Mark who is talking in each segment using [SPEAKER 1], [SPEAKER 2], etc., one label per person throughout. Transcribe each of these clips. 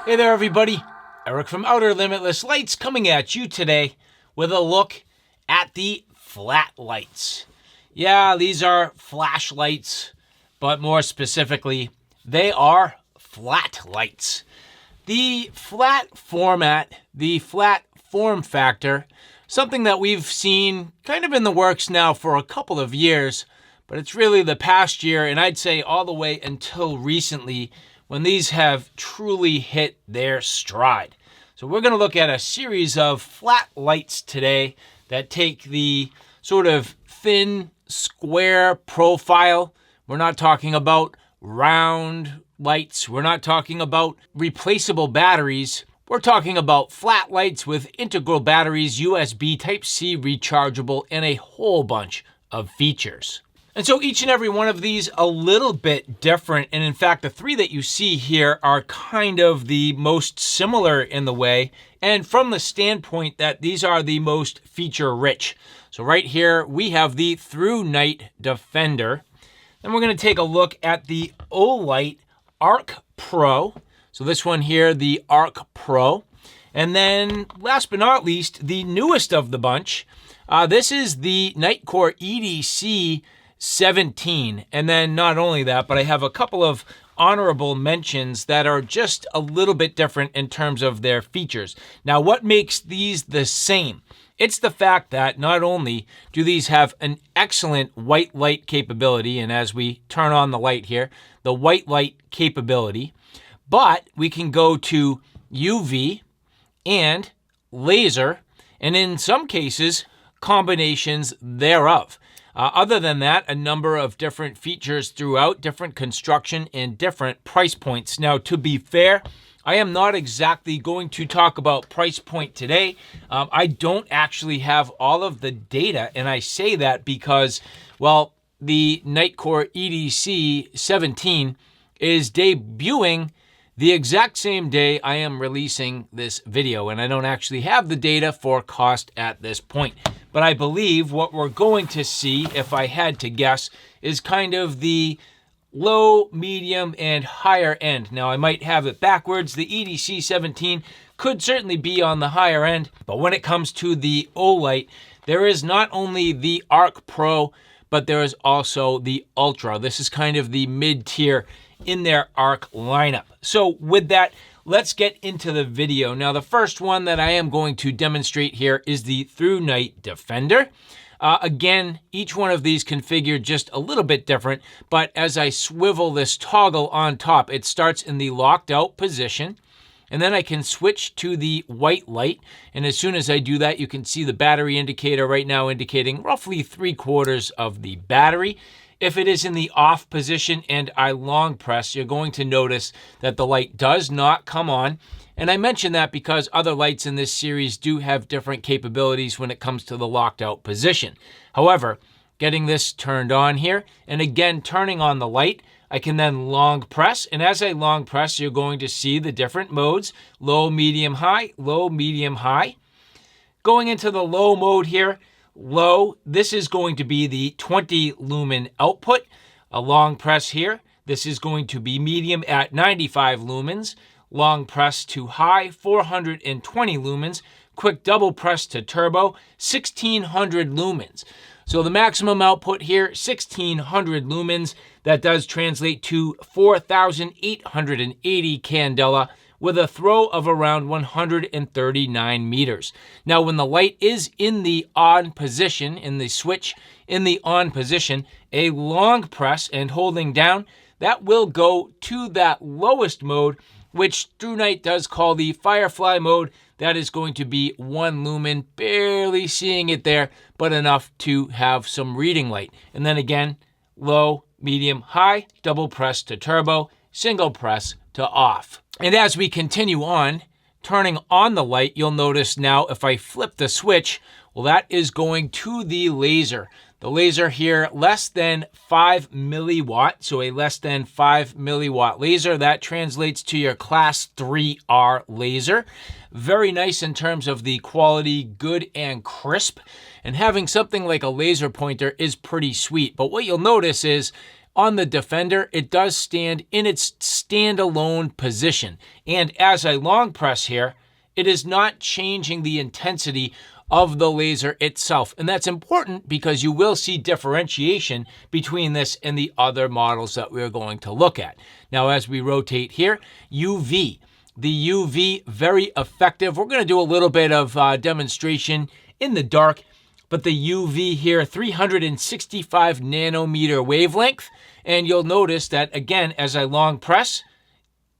[SPEAKER 1] Hey there everybody, Eric from Outer Limitless Lights coming at you today with a look at the flat lights. Yeah, these are flashlights, but more specifically, they are flat lights. The flat format, the flat form factor, something that we've seen kind of in the works now for a couple of years, but it's really the past year, and I'd say all the way until recently, when these have truly hit their stride. So we're going to look at a series of flat lights today that take the sort of thin, square profile. We're not talking about round lights. We're not talking about replaceable batteries. We're talking about flat lights with integral batteries, USB Type-C rechargeable, and a whole bunch of features. And so each and every one of these a little bit different. And in fact, the three that you see here are kind of the most similar in the way. And from the standpoint that these are the most feature rich. So right here, we have the ThruNite Defender. Then we're going to take a look at the Olight Ark Pro. So this one here, the Ark Pro. And then last but not least, the newest of the bunch. This is the Nitecore EDC17. And then not only that, but I have a couple of honorable mentions that are just a little bit different in terms of their features. Now, what makes these the same? It's the fact that not only do these have an excellent white light capability, and as we turn on the light here, the white light capability, but we can go to UV and laser, and in some cases, combinations thereof. Other than that, a number of different features throughout, different construction and different price points. Now, to be fair, I am not exactly going to talk about price point today. I don't actually have all of the data, and I say that because, well, the Nitecore EDC17 is debuting the exact same day I am releasing this video, and I don't actually have the data for cost at this point. But I believe what we're going to see, if I had to guess, is kind of the low, medium, and higher end. Now, I might have it backwards. The EDC17 could certainly be on the higher end, but when it comes to the Olight, there is not only the Ark Pro, but there is also the Ultra. This is kind of the mid-tier in their Ark lineup. So with that, let's get into the video. Now, the first one that I am going to demonstrate here is the ThruNite Defender. Again, each one of these configured just a little bit different, but as I swivel this toggle on top, it starts in the locked out position, and then I can switch to the white light. And as soon as I do that, you can see the battery indicator right now indicating roughly 3/4 of the battery. If it is in the off position and I long press, you're going to notice that the light does not come on. And I mention that because other lights in this series do have different capabilities when it comes to the locked out position. However, getting this turned on here, and again, turning on the light, I can then long press. And as I long press, you're going to see the different modes: low, medium, high, low, medium, high. Going into the low mode here, low, this is going to be the 20 lumen output. A long press here, this is going to be medium at 95 lumens. Long press to high, 420 lumens. Quick double press to turbo, 1600 lumens. So the maximum output here, 1600 lumens. That does translate to 4,880 candela, with a throw of around 139 meters. Now, when the light is in the on position, in the switch in the on position, a long press and holding down, that will go to that lowest mode, which ThruNite does call the Firefly mode. That is going to be 1 lumen, barely seeing it there, but enough to have some reading light. And then again, low, medium, high, double press to turbo, single press to off. And as we continue on, turning on the light, you'll notice now if I flip the switch, well, that is going to the laser. The laser here, less than 5 milliwatt, so a less than 5 milliwatt laser. That translates to your class 3R laser. Very nice in terms of the quality, good and crisp. And having something like a laser pointer is pretty sweet. But what you'll notice is on the Defender, it does stand in its standalone position. And as I long press here, it is not changing the intensity of the laser itself. And that's important because you will see differentiation between this and the other models that we're going to look at. Now, as we rotate here, UV. The UV, very effective. We're going to do a little bit of demonstration in the dark, but the UV here, 365 nanometer wavelength. And you'll notice that, again, as I long press,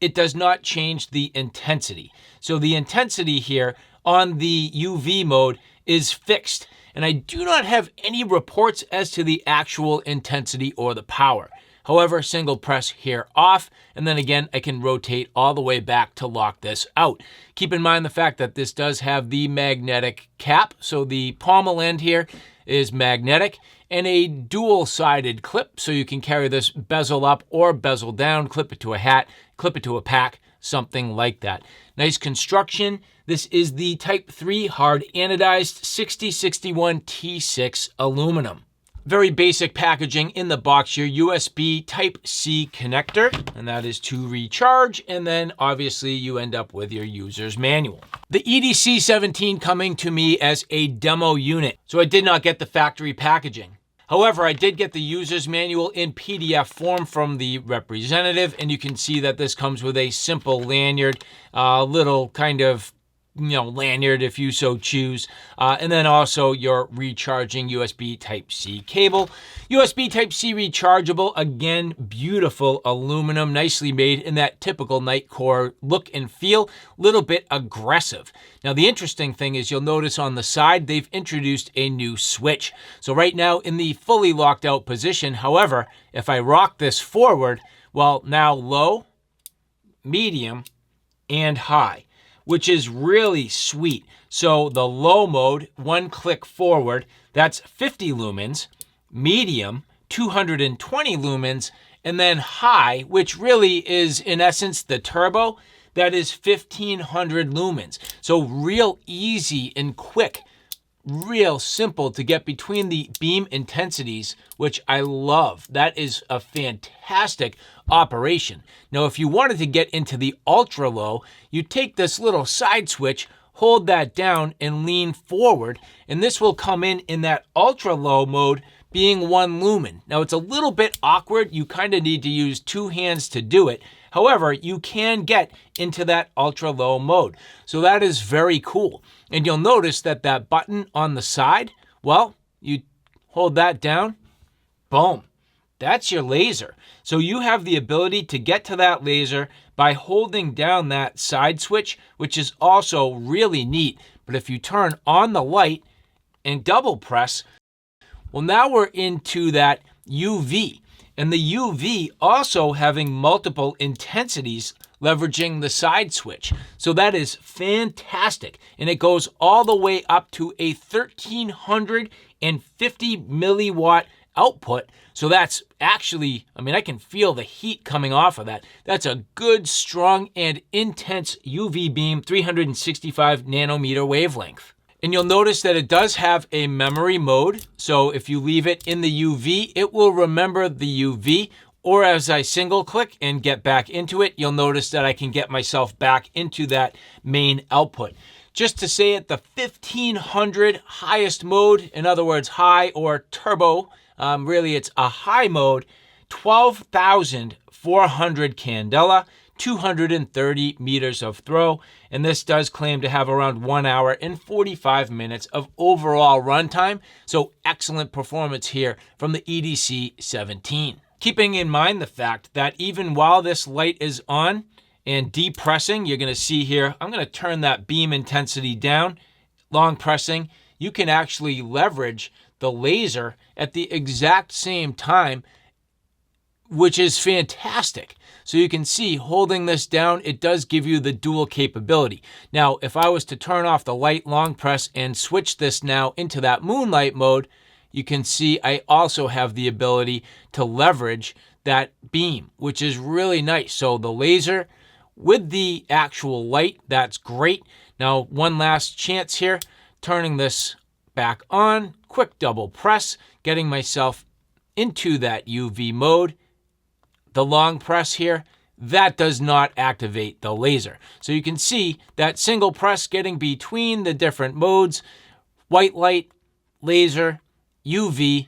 [SPEAKER 1] it does not change the intensity. So the intensity here on the UV mode is fixed. And I do not have any reports as to the actual intensity or the power. However, single press here off, and then again, I can rotate all the way back to lock this out. Keep in mind the fact that this does have the magnetic cap. So the pommel end here is magnetic and a dual-sided clip. So you can carry this bezel up or bezel down, clip it to a hat, clip it to a pack, something like that. Nice construction. This is the Type 3 hard anodized 6061 T6 aluminum. Very basic packaging in the box here, USB Type-C connector, and that is to recharge, and then obviously you end up with your user's manual. The EDC17 coming to me as a demo unit, so I did not get the factory packaging. However, I did get the user's manual in PDF form from the representative, and you can see that this comes with a simple lanyard, little kind of lanyard if you so choose. And then also your recharging USB Type-C cable. USB Type-C rechargeable, again, beautiful aluminum, nicely made in that typical Nitecore look and feel, little bit aggressive. Now, the interesting thing is you'll notice on the side, they've introduced a new switch. So right now in the fully locked out position, however, if I rock this forward, well, now low, medium, and high, which is really sweet. So the low mode, one click forward, that's 50 lumens, medium, 220 lumens, and then high, which really is in essence the turbo, that is 1500 lumens. So real easy and quick, real simple to get between the beam intensities, which I love. That is a fantastic operation. Now, if you wanted to get into the ultra low, you take this little side switch, hold that down and lean forward, and this will come in that ultra low mode being 1 lumen. Now, it's a little bit awkward. You kind of need to use 2 hands to do it. However, you can get into that ultra low mode. So that is very cool. And you'll notice that that button on the side, well, you hold that down, boom, that's your laser. So you have the ability to get to that laser by holding down that side switch, which is also really neat. But if you turn on the light and double press, well, now we're into that UV. And the UV also having multiple intensities leveraging the side switch. So that is fantastic. And it goes all the way up to a 1350 milliwatt output. So that's actually, I can feel the heat coming off of that. That's a good, strong, and intense UV beam, 365 nanometer wavelength. And you'll notice that it does have a memory mode. So if you leave it in the UV, it will remember the UV. Or as I single click and get back into it, you'll notice that I can get myself back into that main output. Just to say it, the 1500 highest mode, in other words, high or turbo, really it's a high mode, 12,400 candela, 230 meters of throw, and this does claim to have around 1 hour and 45 minutes of overall runtime, so excellent performance here from the EDC17. Keeping in mind the fact that even while this light is on and depressing, you're going to see here, I'm going to turn that beam intensity down, long pressing, you can actually leverage the laser at the exact same time, which is fantastic. So you can see holding this down, it does give you the dual capability. Now, if I was to turn off the light long press and switch this now into that moonlight mode, you can see I also have the ability to leverage that beam, which is really nice. So the laser with the actual light, that's great. Now, one last chance here, turning this back on, quick double press, getting myself into that UV mode, the long press here, that does not activate the laser. So you can see that single press getting between the different modes, white light, laser, UV,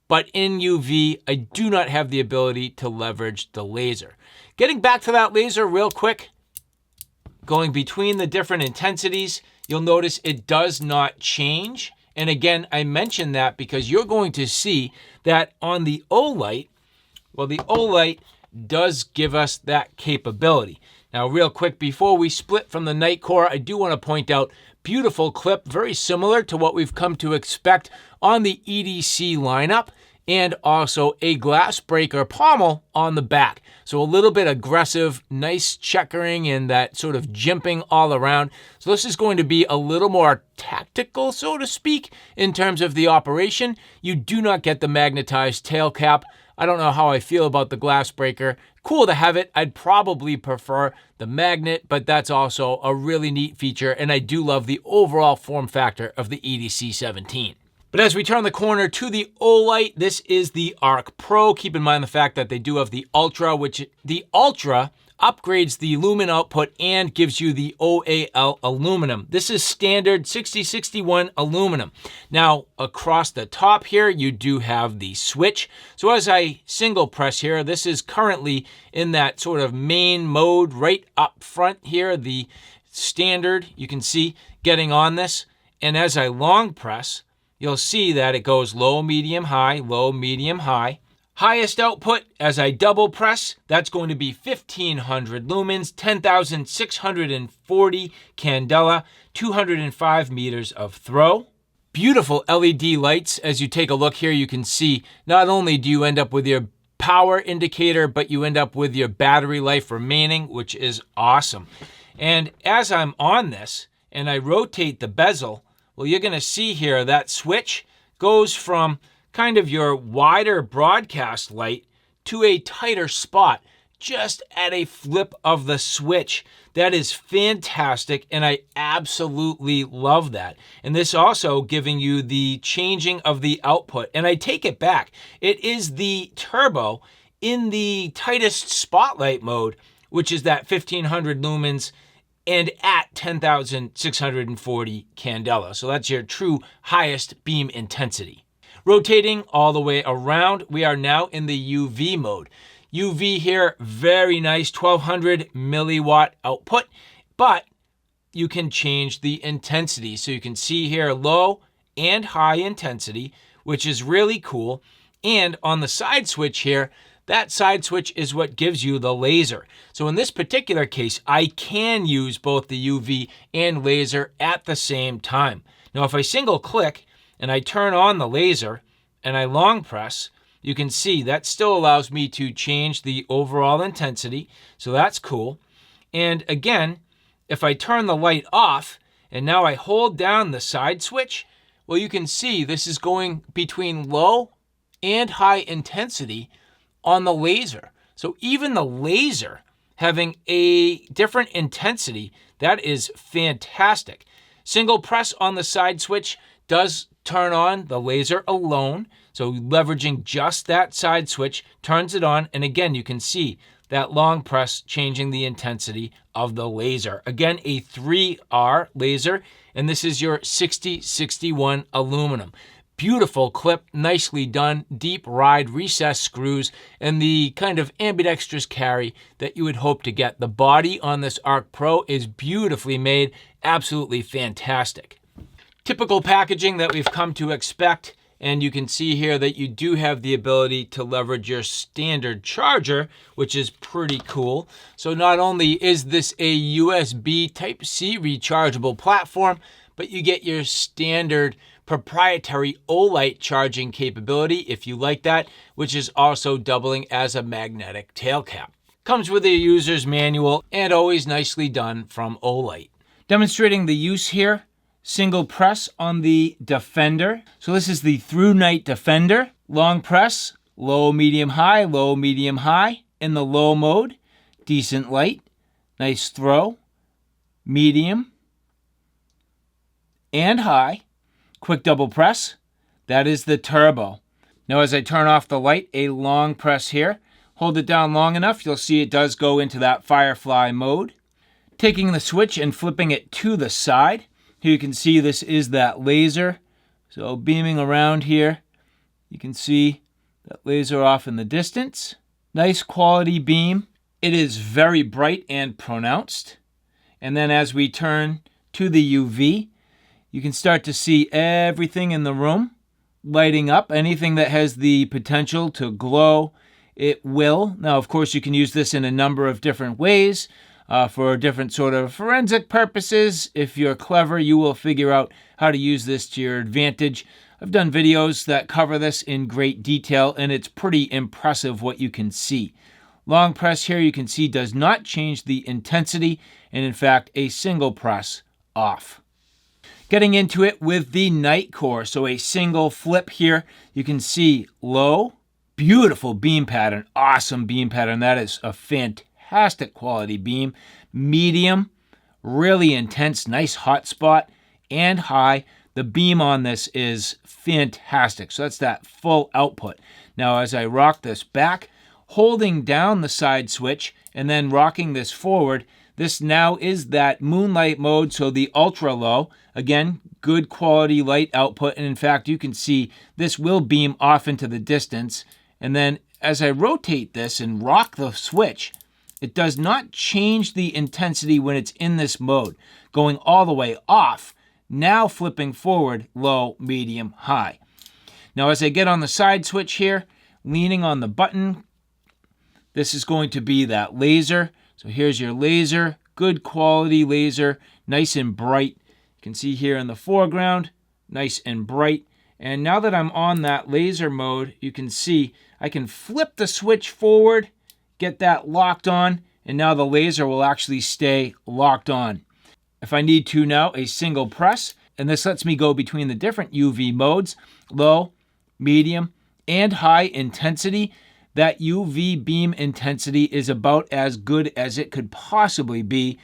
[SPEAKER 1] but in UV, I do not have the ability to leverage the laser. Getting back to that laser real quick, going between the different intensities, you'll notice it does not change. And again, I mention that because you're going to see that on the Olight, well, the Olight does give us that capability. Now, real quick, before we split from the Nitecore, I do want to point out, beautiful clip, very similar to what we've come to expect on the EDC lineup, and also a glass breaker pommel on the back. So a little bit aggressive, nice checkering and that sort of jimping all around. So this is going to be a little more tactical, so to speak, in terms of the operation. You do not get the magnetized tail cap. I don't know how I feel about the glass breaker. Cool to have it. I'd probably prefer the magnet, but that's also a really neat feature, and I do love the overall form factor of the EDC17. But as we turn the corner to the Olight, this is the Ark Pro. Keep in mind the fact that they do have the Ultra, which the Ultra upgrades the lumen output and gives you the OAL aluminum. This is standard 6061 aluminum. Now, across the top here, you do have the switch. So as I single press here, this is currently in that sort of main mode right up front here, the standard, you can see getting on this. And as I long press, you'll see that it goes low, medium, high, low, medium, high. Highest output, as I double press, that's going to be 1500 lumens, 10,640 candela, 205 meters of throw. Beautiful LED lights. As you take a look here, you can see not only do you end up with your power indicator, but you end up with your battery life remaining, which is awesome. And as I'm on this and I rotate the bezel, well, you're going to see here that switch goes from kind of your wider broadcast light to a tighter spot just at a flip of the switch. That is fantastic, and I absolutely love that. And this also giving you the changing of the output. And I take it back. It is the turbo in the tightest spotlight mode, which is that 1500 lumens and at 10,640 candela. So that's your true highest beam intensity. Rotating all the way around, we are now in the UV mode. UV here, very nice, 1200 milliwatt output, but you can change the intensity. So you can see here low and high intensity, which is really cool. And on the side switch here, that side switch is what gives you the laser. So in this particular case, I can use both the UV and laser at the same time. Now, if I single click and I turn on the laser and I long press, you can see that still allows me to change the overall intensity. So that's cool. And again, if I turn the light off and now I hold down the side switch, well, you can see this is going between low and high intensity on the laser. So even the laser having a different intensity, that is fantastic. Single press on the side switch does turn on the laser alone. So leveraging just that side switch turns it on. And again, you can see that long press changing the intensity of the laser. Again, a 3R laser, and this is your 6061 aluminum. Beautiful clip, nicely done, deep ride, recessed screws, and the kind of ambidextrous carry that you would hope to get. The body on this Ark Pro is beautifully made, absolutely fantastic. Typical packaging that we've come to expect, and you can see here that you do have the ability to leverage your standard charger, which is pretty cool. So not only is this a USB Type-C rechargeable platform, but you get your standard proprietary Olight charging capability, if you like that, which is also doubling as a magnetic tail cap. Comes with a user's manual and always nicely done from Olight. Demonstrating the use here, single press on the Defender. So this is the ThruNite Defender. Long press, low, medium, high, low, medium, high. In the low mode, decent light, nice throw, medium, and high. Quick double press, that is the turbo. Now as I turn off the light, a long press here, Hold it down long enough, you'll see it does go into that firefly mode. Taking the switch and flipping it to the side. Here you can see this is that laser. So beaming around here, you can see that laser off in the distance. Nice quality beam. It is very bright and pronounced. And then as we turn to the UV, you can start to see everything in the room lighting up. Anything that has the potential to glow, it will. Now, of course, you can use this in a number of different ways for different sort of forensic purposes. If you're clever, you will figure out how to use this to your advantage. I've done videos that cover this in great detail, and it's pretty impressive what you can see. Long press here, you can see, does not change the intensity, and in fact, a single press off. Getting into it with the Nitecore, so a single flip here, you can see low, beautiful beam pattern, awesome beam pattern. That is a fantastic quality beam. Medium, really intense, nice hot spot, and high. The beam on this is fantastic. So that's that full output. Now, as I rock this back, holding down the side switch and then rocking this forward, this now is that moonlight mode, so the ultra low. Again, good quality light output. And in fact, you can see this will beam off into the distance. And then as I rotate this and rock the switch, it does not change the intensity when it's in this mode, going all the way off, now flipping forward, low, medium, high. Now as I get on the side switch here, leaning on the button, this is going to be that laser. So here's your laser, good quality laser, nice and bright. You can see here in the foreground, nice and bright. And now that I'm on that laser mode, you can see I can flip the switch forward, get that locked on, and now the laser will actually stay locked on. If I need to now, a single press, and this lets me go between the different UV modes, low, medium, and high intensity. That UV beam intensity is about as good as it could possibly be.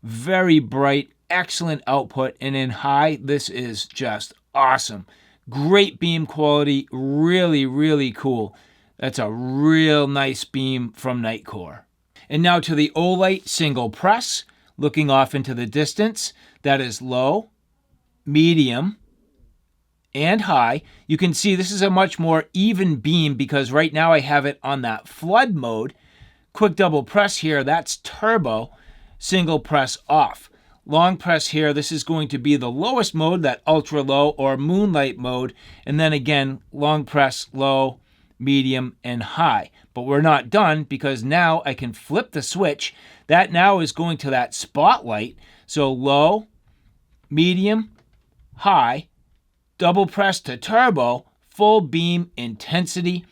[SPEAKER 1] Very bright, excellent output, and in high, this is just awesome. Great beam quality, really, really cool. That's a real nice beam from Nitecore. And now to the Olight single press, looking off into the distance. That is low, medium, and high. You can see this is a much more even beam because right now I have it on that flood mode. Quick double press here, that's turbo. Single press off. Long press here, this is going to be the lowest mode, that ultra low or moonlight mode. And then again, long press, low, medium, and high. But we're not done because now I can flip the switch. That now is going to that spotlight. So low, medium, high, double press to turbo, full beam intensity.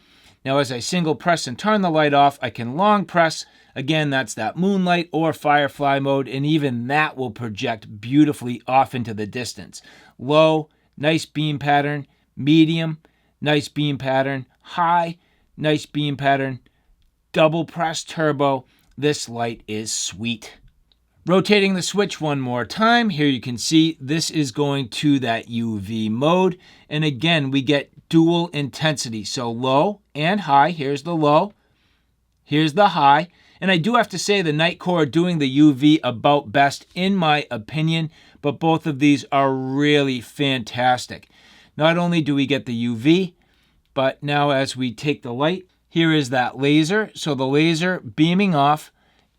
[SPEAKER 1] Now as I single press and turn the light off, I can long press. Again, that's that moonlight or firefly mode, and even that will project beautifully off into the distance. Low, nice beam pattern. Medium, nice beam pattern. High, nice beam pattern. Double press turbo. This light is sweet. Rotating the switch one more time, here you can see this is going to that UV mode. And again, we get dual intensity. So low and high. Here's the low. Here's the high. And I do have to say the Nitecore are doing the UV about best in my opinion, but both of these are really fantastic. Not only do we get the UV, but now as we take the light, here is that laser. So the laser beaming off,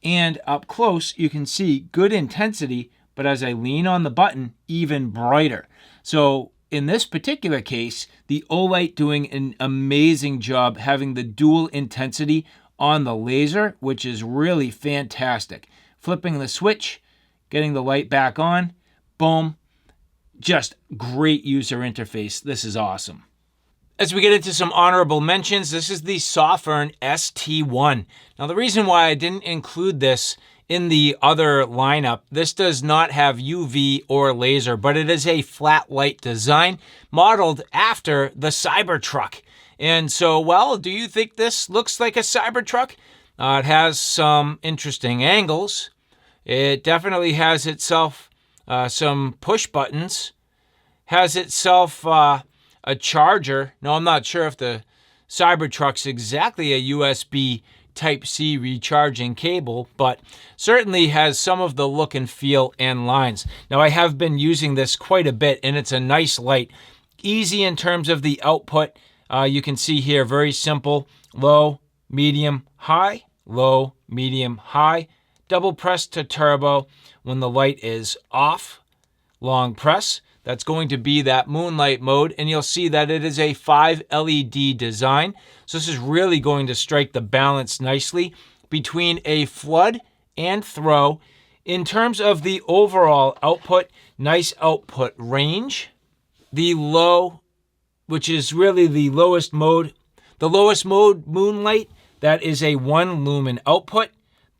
[SPEAKER 1] and up close you can see good intensity, but as I lean on the button, even brighter. So in this particular case, the Olight doing an amazing job having the dual intensity on the laser, which is really fantastic. Flipping the switch, getting the light back on, boom. Just great user interface. This is awesome. As we get into some honorable mentions, this is the Sofirn ST1. Now the reason why I didn't include this in the other lineup, this does not have UV or laser, but it is a flat light design modeled after the Cybertruck. And so, well, do you think this looks like a Cybertruck? It has some interesting angles. It definitely has itself some push buttons. Has itself a charger. Now, I'm not sure if the Cybertruck's exactly a USB Type-C recharging cable, but certainly has some of the look and feel and lines. Now, I have been using this quite a bit, and it's a nice light. Easy in terms of the output. You can see here, very simple, low, medium, high, low, medium, high. Double press to turbo when the light is off. Long press. That's going to be that moonlight mode, and you'll see that it is a 5 LED design. So this is really going to strike the balance nicely between a flood and throw. In terms of the overall output, nice output range. The low, which is really the lowest mode, moonlight, that is a 1 lumen output.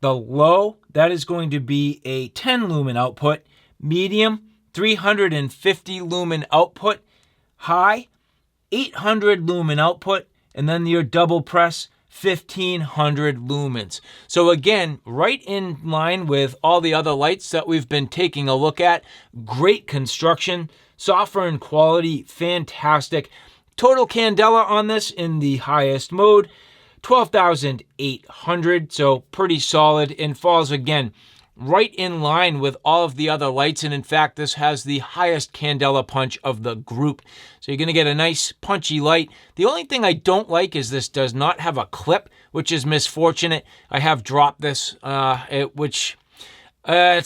[SPEAKER 1] The low, that is going to be a 10 lumen output. Medium, 350 lumen output. High, 800 lumen output. And then your double press, 1500 lumens. So again, right in line with all the other lights that we've been taking a look at. Great construction, Sofirn quality, fantastic. Total candela on this in the highest mode, 12,800, so pretty solid, and falls again right in line with all of the other lights. And in fact, this has the highest candela punch of the group. So you're going to get a nice punchy light. The only thing I don't like is this does not have a clip, which is misfortunate. I have dropped this, it's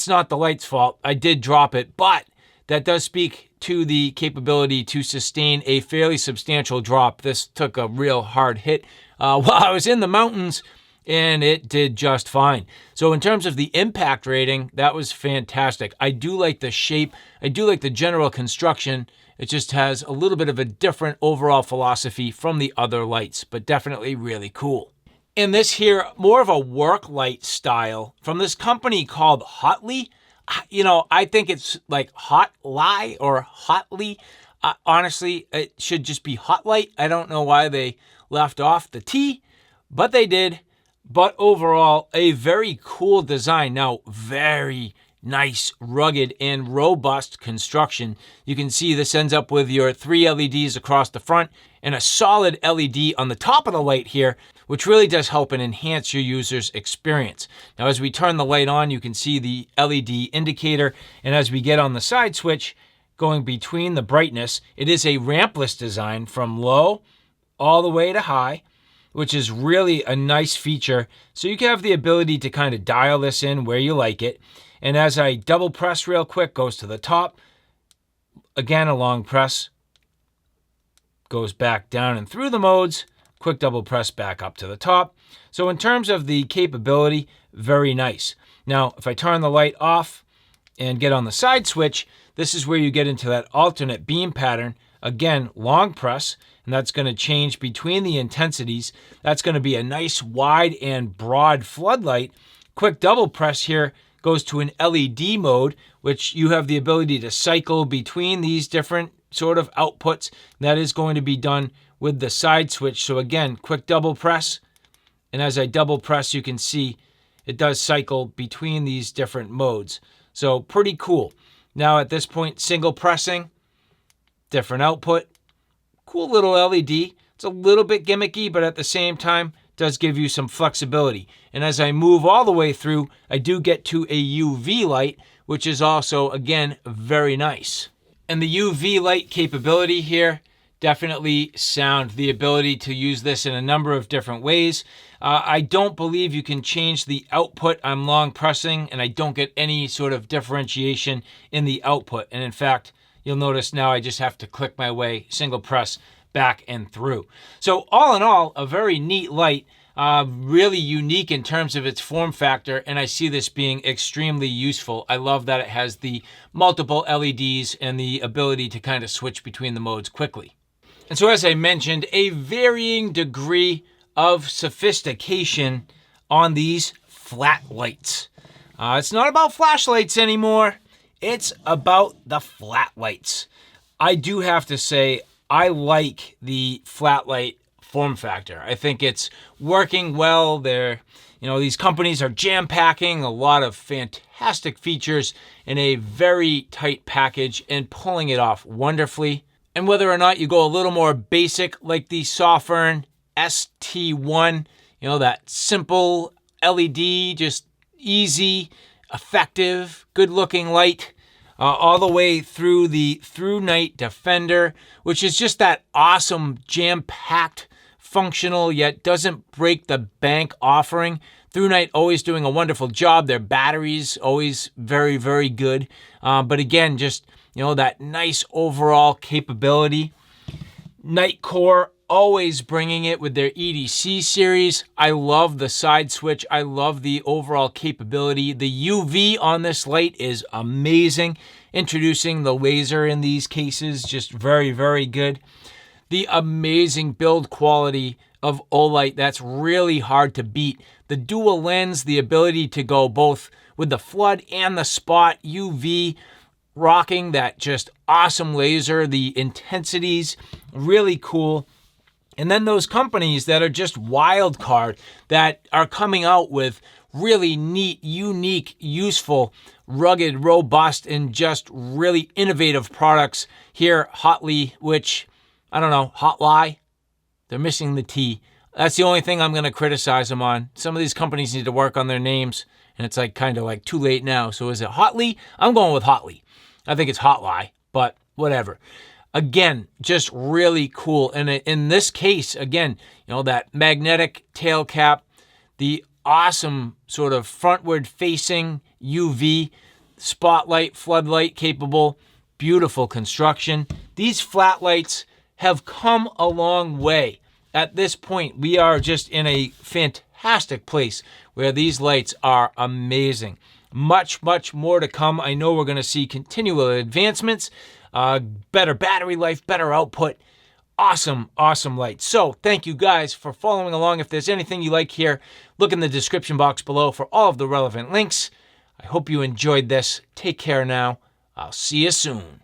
[SPEAKER 1] not the light's fault. I did drop it, but that does speak to the capability to sustain a fairly substantial drop. This took a real hard hit while I was in the mountains, and it did just fine. So in terms of the impact rating, that was fantastic. I do like the shape. I do like the general construction. It just has a little bit of a different overall philosophy from the other lights, but definitely really cool. And this here, more of a work light style from this company called Hotligh. I think it's like Hotligh or Hotligh. Honestly, it should just be Hotlight. I don't know why they left off the T, but they did. But overall, a very cool design. Now, very nice, rugged, and robust construction. You can see this ends up with your 3 LEDs across the front and a solid LED on the top of the light here, which really does help and enhance your user's experience. Now, as we turn the light on, you can see the LED indicator, and as we get on the side switch, going between the brightness, it is a rampless design from low all the way to high, which is really a nice feature. So you can have the ability to kind of dial this in where you like it. And as I double press real quick, goes to the top. Again, a long press. Goes back down and through the modes. Quick double press back up to the top. So in terms of the capability, very nice. Now, if I turn the light off and get on the side switch, this is where you get into that alternate beam pattern. Again, long press, and that's going to change between the intensities. That's going to be a nice wide and broad floodlight. Quick double press here goes to an LED mode, which you have the ability to cycle between these different sort of outputs. That is going to be done with the side switch. So again, quick double press, and as I double press, you can see it does cycle between these different modes. So pretty cool. Now at this point, single pressing, different output. Cool little LED. It's a little bit gimmicky, but at the same time, does give you some flexibility. And as I move all the way through, I do get to a UV light, which is also, again, very nice. And the UV light capability here, definitely sound. The ability to use this in a number of different ways. I don't believe you can change the output. I'm long pressing, and I don't get any sort of differentiation in the output. And in fact, you'll notice now I just have to click my way, single press, back and through. So all in all, a very neat light, really unique in terms of its form factor, and I see this being extremely useful. I love that it has the multiple LEDs and the ability to kind of switch between the modes quickly. And so as I mentioned, a varying degree of sophistication on these flat lights. It's not about flashlights anymore. It's about the flat lights. I do have to say, I like the flat light form factor. I think it's working well. These companies are jam-packing a lot of fantastic features in a very tight package and pulling it off wonderfully. And whether or not you go a little more basic like the Sofirn ST1, You know, that simple LED, just easy, effective, good-looking light. All the way through the ThruNite Defender, which is just that awesome, jam-packed, functional, yet doesn't break the bank offering. ThruNite always doing a wonderful job. Their batteries always very, very good. But again, just, you know, that nice overall capability. Nitecore always bringing it with their EDC series. I love the side switch. I love the overall capability. The UV on this light is amazing. Introducing the laser in these cases, just very, very good. The amazing build quality of Olight, that's really hard to beat. The dual lens, the ability to go both with the flood and the spot UV, rocking that just awesome laser, the intensities, really cool. And then those companies that are just wild card, that are coming out with really neat, unique, useful, rugged, robust, and just really innovative products. Here, Hotligh, which, I don't know, Hotligh? They're missing the T. That's the only thing I'm going to criticize them on. Some of these companies need to work on their names, and it's like kind of like too late now. So is it Hotligh? I'm going with Hotligh. I think it's Hotligh, but whatever. Again, just really cool. And in this case, again, you know, that magnetic tail cap, the awesome sort of frontward facing UV, spotlight, floodlight capable, beautiful construction. These flat lights have come a long way. At this point, we are just in a fantastic place where these lights are amazing. Much, much more to come. I know we're going to see continual advancements. Better battery life, better output. Awesome, awesome lights. So thank you guys for following along. If there's anything you like here, look in the description box below for all of the relevant links. I hope you enjoyed this. Take care now. I'll see you soon.